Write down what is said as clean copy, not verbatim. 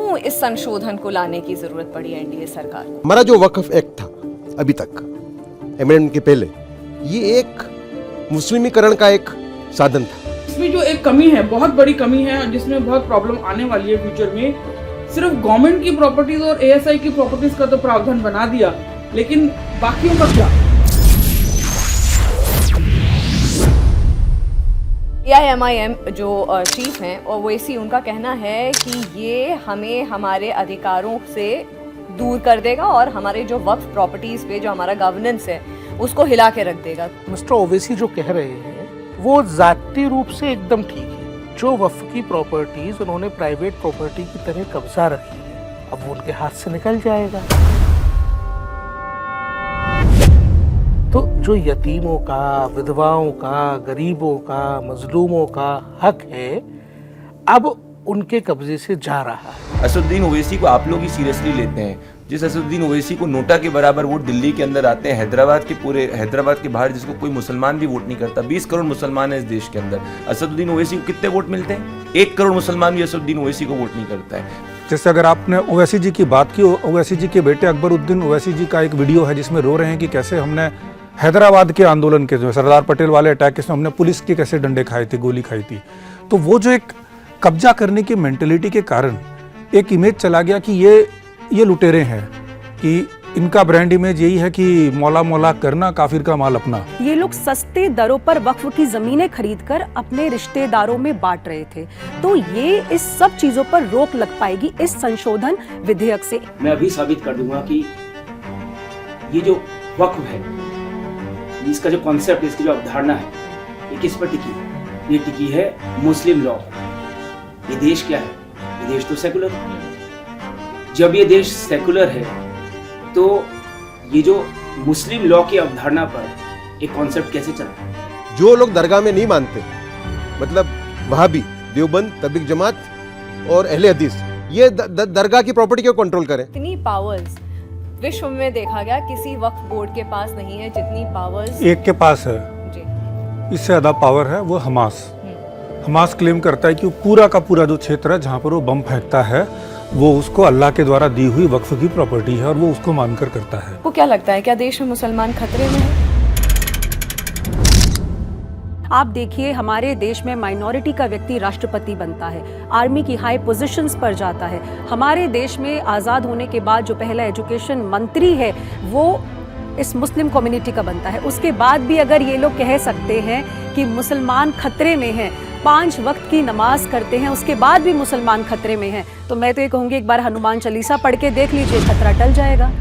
क्यों इस संशोधन को लाने की जरूरत पड़ी एनडीए सरकार को? हमारा जो वक्फ एक्ट था अभी तक अमेंडमेंट के पहले, ये एक मुस्लिमीकरण का एक साधन था। इसमें जो एक कमी है, बहुत बड़ी कमी है, जिसमें बहुत प्रॉब्लम आने वाली है फ्यूचर में, सिर्फ गवर्नमेंट की प्रॉपर्टीज और एएसआई की प्रॉपर्टीज का तो प्रावधान बना दिया, लेकिन बाकियों का क्या? एआईएमआईएम जो चीफ हैं ओवैसी, उनका कहना है कि ये हमें हमारे अधिकारों से दूर कर देगा और हमारे जो वक्फ प्रॉपर्टीज पे जो हमारा गवर्नेंस है उसको हिला के रख देगा। मिस्टर ओवैसी जो कह रहे हैं वो जाती रूप से एकदम ठीक है। जो वक्फ की प्रॉपर्टीज उन्होंने प्राइवेट प्रॉपर्टी की तरह कब्जा रखी है, अब वो उनके हाथ से निकल जाएगा। तो जो यतीमों का, विधवाओं का, गरीबों का, मजलूमों का हक है, अब उनके कब्जे से जा रहा है। असदुद्दीन ओवैसी को आप लोग ही सीरियसली लेते हैं। जिस असदुद्दीन ओवैसी को नोटा के बराबर वोट दिल्ली के अंदर आते हैं, हैदराबाद के बाहर जिसको कोई मुसलमान भी वोट नहीं करता, 20 करोड़ मुसलमान है इस देश के अंदर, असदुद्दीन ओवैसी को कितने वोट मिलते हैं? 1 करोड़ मुसलमान भी असदुद्दीन ओवैसी को वोट नहीं करता है। जैसे अगर आपने ओवैसी जी की बात की, ओवैसी जी के बेटे अकबरुद्दीन ओवैसी जी का एक वीडियो है जिसमें रो रहे हैं कि कैसे हमने हैदराबाद के आंदोलन के जो सरदार पटेल वाले अटैक के समय हमने पुलिस के कैसे डंडे खाए थे, गोली खाई थी। तो वो जो एक कब्जा करने की मेंटेलिटी के कारण एक इमेज चला गया कि ये लुटेरे हैं, कि इनका ब्रांड इमेज यही है कि मौला मौला करना, काफिर का माल अपना। ये लोग सस्ते दरों पर वक्फ की जमीनें खरीदकर अपने रिश्तेदारों में बांट रहे थे। तो ये इस सब चीजों पर रोक लग पाएगी इस संशोधन विधेयक से। मैं अभी साबित कर दूंगा कि ये जो वक्फ है, इसका जो कॉन्सेप्ट, इसकी जो अवधारणा है, ये किस पर टिकी है? ये टिकी है मुस्लिम लॉ। ये देश क्या है? ये देश तो सेकुलर है। जब ये देश सेकुलर है तो ये जो मुस्लिम लॉ की अवधारणा पर एक कॉन्सेप्ट कैसे चलता है? जो लोग दरगाह में नहीं मानते, मतलब वहाबी, देवबंद, तबलीग जमात और अहले हदीस, ये दरगाह की प्रॉपर्टी को कंट्रोल करें। इतनी पावर्स विश्व में देखा गया किसी वक्फ बोर्ड के पास नहीं है जितनी पावर्स एक के पास है जी। इससे ज्यादा पावर है वो हमास क्लेम करता है कि पूरा का पूरा जो क्षेत्र है जहाँ पर वो बम फेंकता है, वो उसको अल्लाह के द्वारा दी हुई वक्फ की प्रॉपर्टी है और वो उसको मानकर करता है। आपको क्या लगता है, क्या देश में मुसलमान खतरे में है? आप देखिए, हमारे देश में माइनॉरिटी का व्यक्ति राष्ट्रपति बनता है, आर्मी की हाई पोजीशंस पर जाता है। हमारे देश में आज़ाद होने के बाद जो पहला एजुकेशन मंत्री है वो इस मुस्लिम कम्युनिटी का बनता है। उसके बाद भी अगर ये लोग कह सकते हैं कि मुसलमान खतरे में हैं, 5 वक्त की नमाज करते हैं, उसके बाद भी मुसलमान खतरे में हैं, तो मैं तो ये कहूँगी एक बार हनुमान चालीसा पढ़ के देख लीजिए, खतरा टल जाएगा।